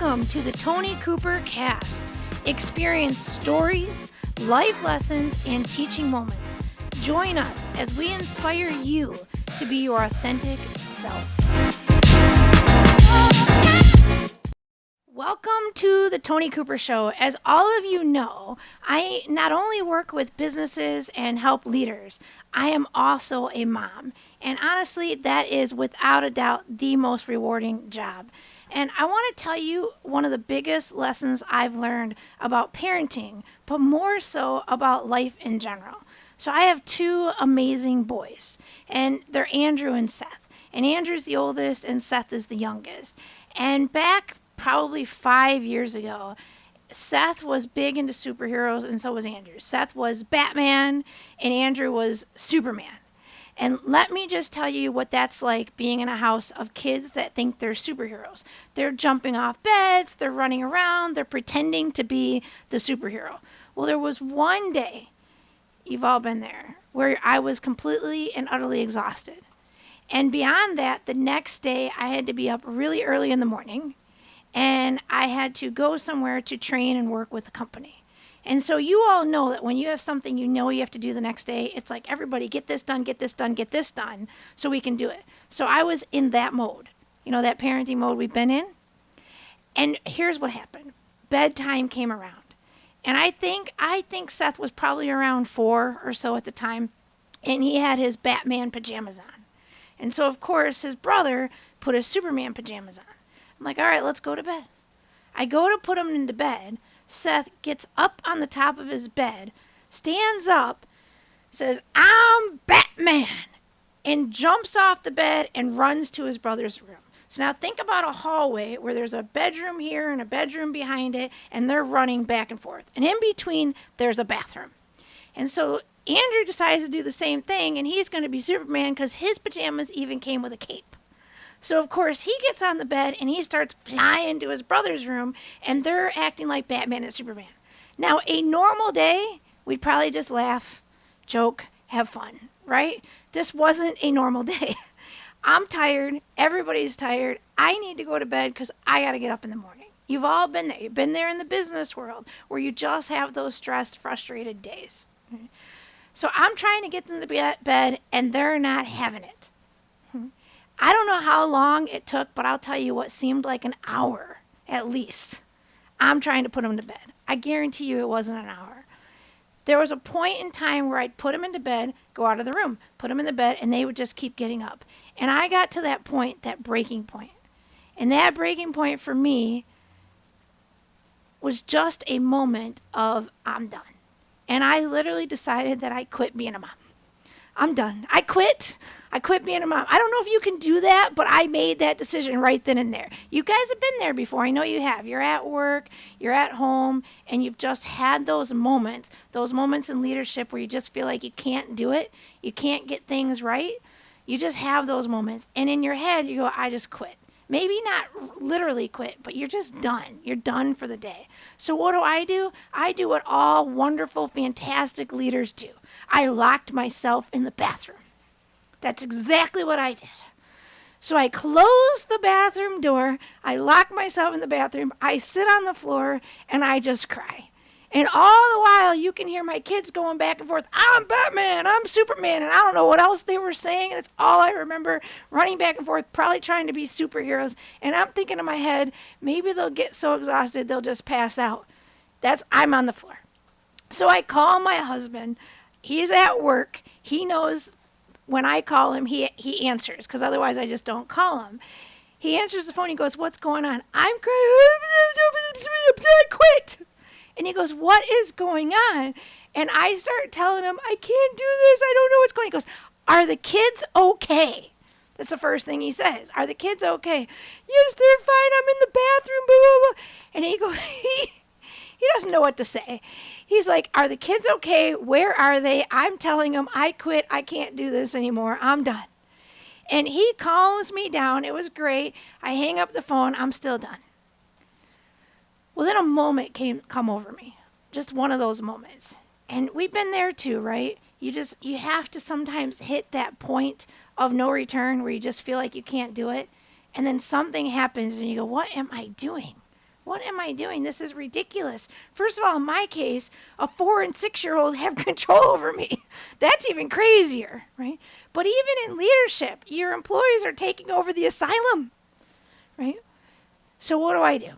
Welcome to the ToniCooperCast. Experience stories, life lessons, and teaching moments. Join us as we inspire you to be your authentic self. Welcome to the Toni Cooper Show. As all of you know, I not only work with businesses and help leaders, I am also a mom. And honestly, that is without a doubt the most rewarding job. And I want to tell you one of the biggest lessons I've learned about parenting, but more so about life in general. So I have two amazing boys, and they're Andrew and Seth. And Andrew's the oldest, and Seth is the youngest. And back probably 5 years ago, Seth was big into superheroes, and so was Andrew. Seth was Batman, and Andrew was Superman. And let me just tell you what that's like being in a house of kids that think they're superheroes. They're jumping off beds, they're running around, they're pretending to be the superhero. Well, there was one day, you've all been there, where I was completely and utterly exhausted. And beyond that, the next day I had to be up really early in the morning, and I had to go somewhere to train and work with the company. And so you all know that when you have something you know you have to do the next day, it's like, everybody get this done, get this done, get this done, so we can do it. So I was in that mode, that parenting mode we've been in. And here's what happened. Bedtime came around. And I think Seth was probably around 4 or so at the time, and he had his Batman pajamas on. And so, of course, his brother put his Superman pajamas on. I'm like, all right, let's go to bed. I go to put him into bed. Seth gets up on the top of his bed, stands up, says, "I'm Batman," and jumps off the bed and runs to his brother's room. So now think about a hallway where there's a bedroom here and a bedroom behind it, and they're running back and forth. And in between, there's a bathroom. And so Andrew decides to do the same thing, and he's going to be Superman because his pajamas even came with a cape. So, of course, he gets on the bed and he starts flying to his brother's room, and they're acting like Batman and Superman. Now, a normal day, we'd probably just laugh, joke, have fun, right? This wasn't a normal day. I'm tired. Everybody's tired. I need to go to bed because I got to get up in the morning. You've all been there. You've been there in the business world where you just have those stressed, frustrated days. So I'm trying to get them to bed, and they're not having it. I don't know how long it took, but I'll tell you what seemed like an hour at least. I'm trying to put them to bed. I guarantee you it wasn't an hour. There was a point in time where I'd put them into bed, go out of the room, put them in the bed, and they would just keep getting up. And I got to that point, that breaking point. And that breaking point for me was just a moment of, I'm done. And I literally decided that I quit being a mom. I'm done. I quit being a mom. I don't know if you can do that, but I made that decision right then and there. You guys have been there before. I know you have. You're at work, you're at home, and you've just had those moments in leadership where you just feel like you can't do it. You can't get things right. You just have those moments. And in your head, you go, I just quit. Maybe not literally quit, but you're just done. You're done for the day. So what do? I do what all wonderful, fantastic leaders do. I locked myself in the bathroom. That's exactly what I did. So I closed the bathroom door. I lock myself in the bathroom. I sit on the floor, and I just cry. And all the while, you can hear my kids going back and forth. I'm Batman, I'm Superman, and I don't know what else they were saying. That's all I remember, running back and forth, probably trying to be superheroes. And I'm thinking in my head, maybe they'll get so exhausted they'll just pass out. I'm on the floor. So I call my husband. He's at work. He knows when I call him, he answers, because otherwise I just don't call him. He answers the phone. He goes, "What's going on?" "I'm crying. I quit." And he goes, "What is going on?" And I start telling him, "I can't do this. I don't know what's going on." He goes, "Are the kids okay?" That's the first thing he says. "Are the kids okay?" "Yes, they're fine. I'm in the bathroom, blah, blah, blah." And he goes, he doesn't know what to say. He's like, "Are the kids okay? Where are they?" I'm telling him, "I quit. I can't do this anymore. I'm done." And he calms me down. It was great. I hang up the phone. I'm still done. Well, then a moment come over me, just one of those moments. And we've been there too, right? You have to sometimes hit that point of no return where you just feel like you can't do it. And then something happens and you go, what am I doing? What am I doing? This is ridiculous. First of all, in my case, a 4 and 6-year-old have control over me. That's even crazier, right? But even in leadership, your employees are taking over the asylum, right? So what do?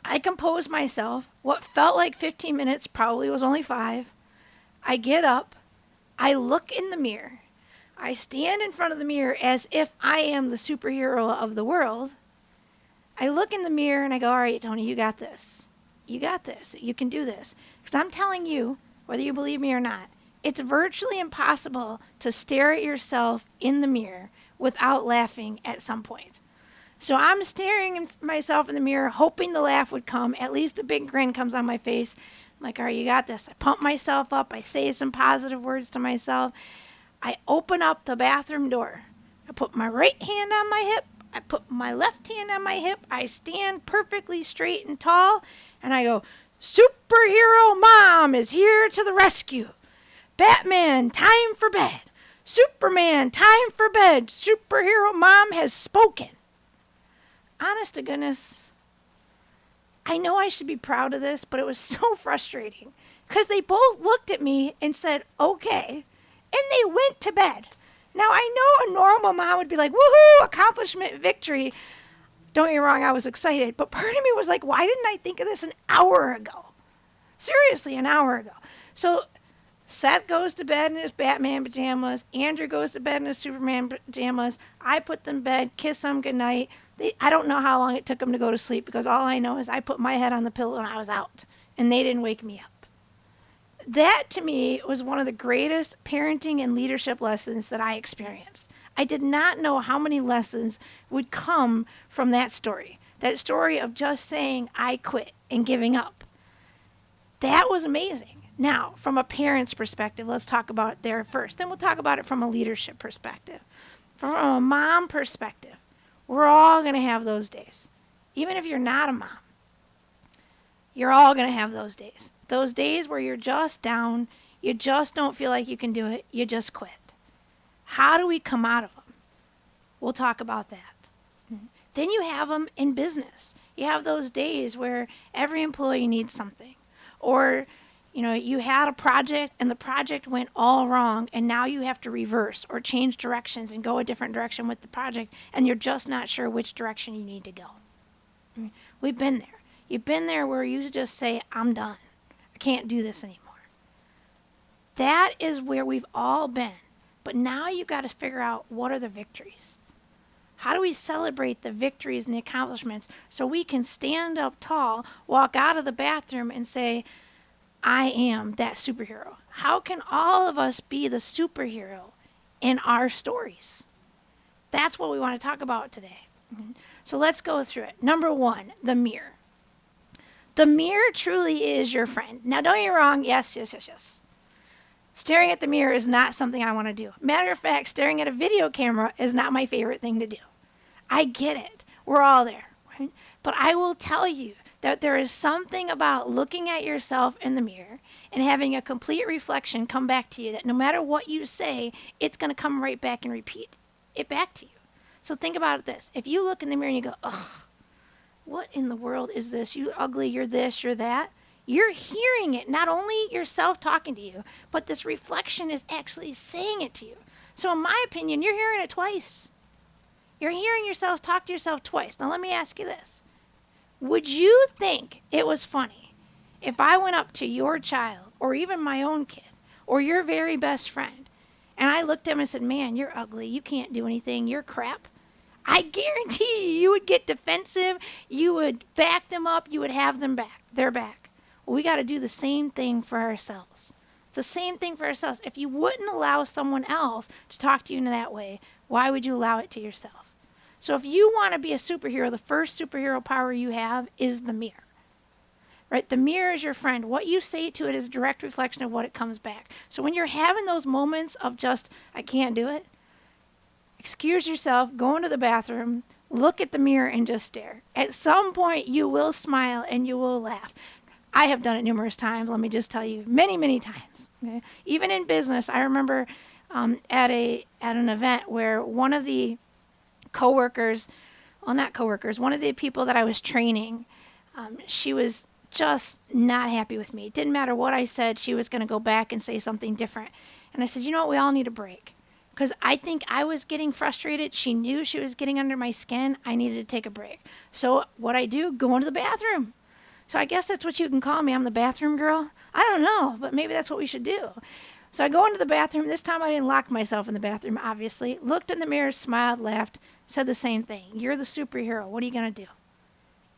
I compose myself. What felt like 15 minutes probably was only 5. I get up. I look in the mirror. I stand in front of the mirror as if I am the superhero of the world. I look in the mirror and I go, all right, Toni, you got this. You got this. You can do this. Because I'm telling you, whether you believe me or not, it's virtually impossible to stare at yourself in the mirror without laughing at some point. So I'm staring at myself in the mirror, hoping the laugh would come. At least a big grin comes on my face. I'm like, all right, you got this. I pump myself up. I say some positive words to myself. I open up the bathroom door. I put my right hand on my hip. I put my left hand on my hip. I stand perfectly straight and tall. And I go, superhero mom is here to the rescue. Batman, time for bed. Superman, time for bed. Superhero mom has spoken. Honest to goodness, I know I should be proud of this, but it was so frustrating. Because they both looked at me and said, okay. And they went to bed. Now, I know a normal mom would be like, woohoo, accomplishment, victory. Don't get me wrong, I was excited. But part of me was like, why didn't I think of this an hour ago? Seriously, an hour ago. So Seth goes to bed in his Batman pajamas. Andrew goes to bed in his Superman pajamas. I put them in bed, kiss them goodnight. I don't know how long it took them to go to sleep because all I know is I put my head on the pillow and I was out. And they didn't wake me up. That, to me, was one of the greatest parenting and leadership lessons that I experienced. I did not know how many lessons would come from that story of just saying, I quit and giving up. That was amazing. Now, from a parent's perspective, let's talk about it there first. Then we'll talk about it from a leadership perspective. From a mom perspective, we're all going to have those days. Even if you're not a mom, you're all going to have those days. Those days where you're just down, you just don't feel like you can do it, you just quit. How do we come out of them? We'll talk about that. Then you have them in business. You have those days where every employee needs something. Or, you had a project and the project went all wrong and now you have to reverse or change directions and go a different direction with the project and you're just not sure which direction you need to go. We've been there. You've been there where you just say, I'm done. Can't do this anymore. That is where we've all been. But now you've got to figure out what are the victories. How do we celebrate the victories and the accomplishments so we can stand up tall, walk out of the bathroom and say, I am that superhero? How can all of us be the superhero in our stories? That's what we want to talk about today. So let's go through it. Number 1, the mirror. The mirror truly is your friend. Now, don't get me wrong. Yes. Staring at the mirror is not something I want to do. Matter of fact, staring at a video camera is not my favorite thing to do. I get it. We're all there, right? But I will tell you that there is something about looking at yourself in the mirror and having a complete reflection come back to you that no matter what you say, it's going to come right back and repeat it back to you. So think about this. If you look in the mirror and you go, ugh, what in the world is this? You ugly, you're this, you're that. You're hearing it, not only yourself talking to you, but this reflection is actually saying it to you. So in my opinion, you're hearing it twice. You're hearing yourself talk to yourself twice. Now let me ask you this. Would you think it was funny if I went up to your child or even my own kid or your very best friend and I looked at him and said, man, you're ugly, you can't do anything, you're crap? I guarantee you would get defensive, you would back them up, you would have them back, their back. Well, we got to do the same thing for ourselves. It's the same thing for ourselves. If you wouldn't allow someone else to talk to you in that way, why would you allow it to yourself? So if you want to be a superhero, the first superhero power you have is the mirror. Right? The mirror is your friend. What you say to it is a direct reflection of what it comes back. So when you're having those moments of just, I can't do it, excuse yourself, go into the bathroom, look at the mirror and just stare. At some point you will smile and you will laugh. I have done it numerous times, let me just tell you, many, many times. Okay? Even in business, I remember at an event where one of the one of the people that I was training She was just not happy with me. It didn't matter what I said, she was going to go back and say something different. And I said, you know what, we all need a break. Because I think I was getting frustrated. She knew she was getting under my skin. I needed to take a break. So what I do, go into the bathroom. So I guess that's what you can call me. I'm the bathroom girl. I don't know, but maybe that's what we should do. So I go into the bathroom. This time I didn't lock myself in the bathroom, obviously. Looked in the mirror, smiled, laughed, said the same thing. You're the superhero. What are you going to do?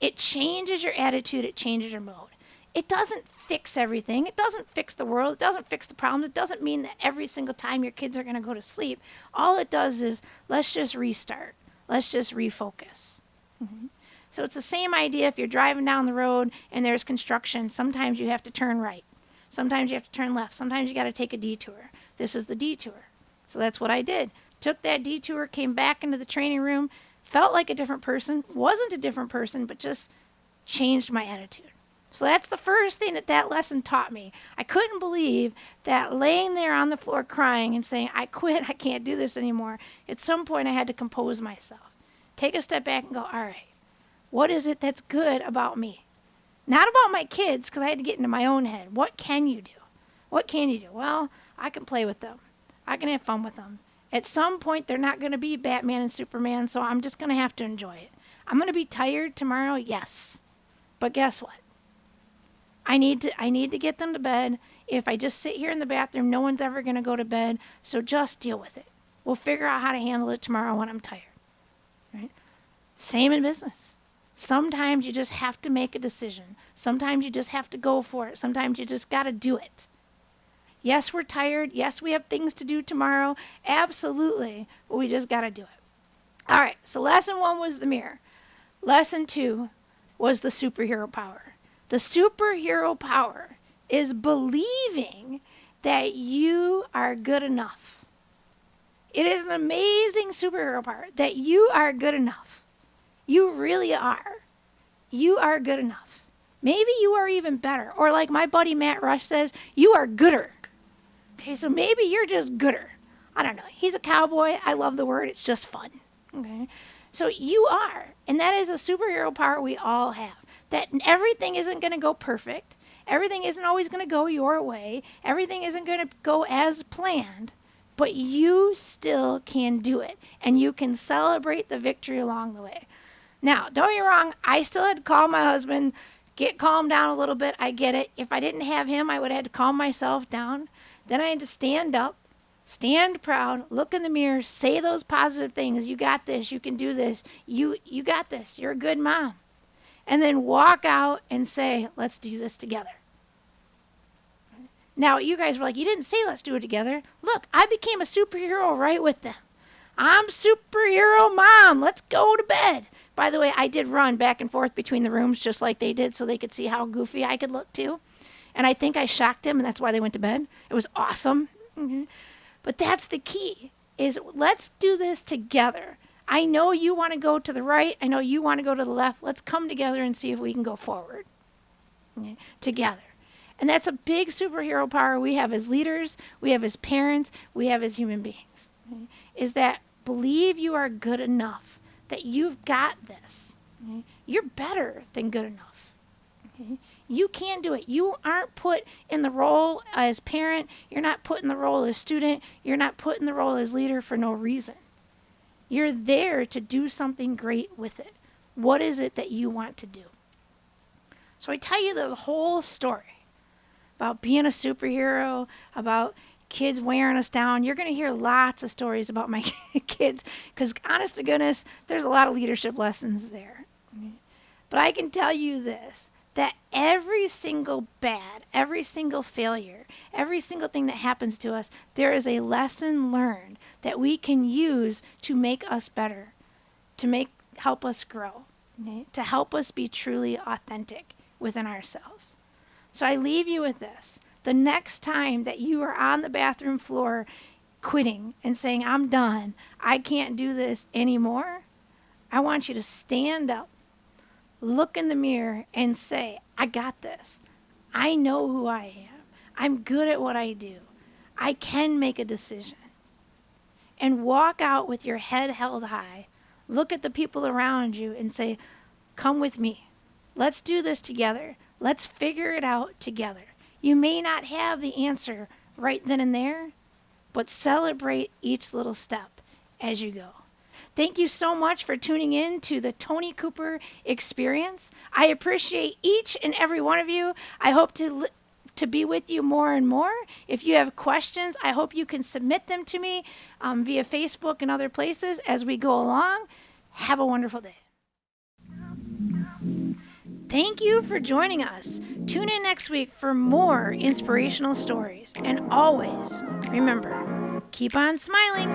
It changes your attitude. It changes your mode. It doesn't fix everything. It doesn't fix the world. It doesn't fix the problems. It doesn't mean that every single time your kids are going to go to sleep. All it does is let's just restart. Let's just refocus. Mm-hmm. So it's the same idea if you're driving down the road and there's construction. Sometimes you have to turn right. Sometimes you have to turn left. Sometimes you got to take a detour. This is the detour. So that's what I did. Took that detour, came back into the training room, felt like a different person. Wasn't a different person, but just changed my attitude. So that's the first thing that lesson taught me. I couldn't believe that laying there on the floor crying and saying, I quit, I can't do this anymore. At some point I had to compose myself. Take a step back and go, all right, what is it that's good about me? Not about my kids, because I had to get into my own head. What can you do? What can you do? Well, I can play with them. I can have fun with them. At some point, they're not going to be Batman and Superman, so I'm just going to have to enjoy it. I'm going to be tired tomorrow, yes. But guess what? I need to get them to bed. If I just sit here in the bathroom, no one's ever going to go to bed, so just deal with it. We'll figure out how to handle it tomorrow when I'm tired. Right? Same in business. Sometimes you just have to make a decision. Sometimes you just have to go for it. Sometimes you just got to do it. Yes, we're tired. Yes, we have things to do tomorrow. Absolutely. But we just got to do it. All right. So lesson 1 was the mirror. Lesson 2 was the superhero power. The superhero power is believing that you are good enough. It is an amazing superhero power that you are good enough. You really are. You are good enough. Maybe you are even better. Or like my buddy Matt Rush says, you are gooder. Okay, so maybe you're just gooder. I don't know. He's a cowboy. I love the word. It's just fun. Okay, so you are. And that is a superhero power we all have. That everything isn't going to go perfect. Everything isn't always going to go your way. Everything isn't going to go as planned. But you still can do it. And you can celebrate the victory along the way. Now, don't get me wrong, I still had to call my husband, get calmed down a little bit. I get it. If I didn't have him, I would have had to calm myself down. Then I had to stand up, stand proud, look in the mirror, say those positive things. You got this. You can do this. You got this. You're a good mom. And then walk out and say, let's do this together. Now, you guys were like, you didn't say let's do it together. Look, I became a superhero right with them. I'm superhero mom. Let's go to bed. By the way, I did run back and forth between the rooms just like they did so they could see how goofy I could look too. And I think I shocked them, and that's why they went to bed. It was awesome. Mm-hmm. But that's the key, is let's do this together. I know you want to go to the right. I know you want to go to the left. Let's come together and see if we can go forward together. And that's a big superhero power we have as leaders, we have as parents, we have as human beings, is that believe you are good enough, that you've got this. You're better than good enough. You can do it. You aren't put in the role as parent. You're not put in the role as student. You're not put in the role as leader for no reason. You're there to do something great with it. What is it that you want to do? So I tell you the whole story about being a superhero, about kids wearing us down. You're going to hear lots of stories about my kids because, honest to goodness, there's a lot of leadership lessons there. But I can tell you this, that every single bad, every single failure, every single thing that happens to us, there is a lesson learned that we can use to make us better, to help us grow, to help us be truly authentic within ourselves. So I leave you with this. The next time that you are on the bathroom floor quitting and saying, I'm done, I can't do this anymore, I want you to stand up, look in the mirror, and say, I got this. I know who I am. I'm good at what I do. I can make a decision. And walk out with your head held high. Look at the people around you and say, come with me. Let's do this together. Let's figure it out together. You may not have the answer right then and there, but celebrate each little step as you go. Thank you so much for tuning in to the Toni Cooper Experience. I appreciate each and every one of you. I hope to be with you more and more. If you have questions, I hope you can submit them to me via Facebook and other places as we go along. Have a wonderful day. Thank you for joining us. Tune in next week for more inspirational stories. And always, remember, keep on smiling.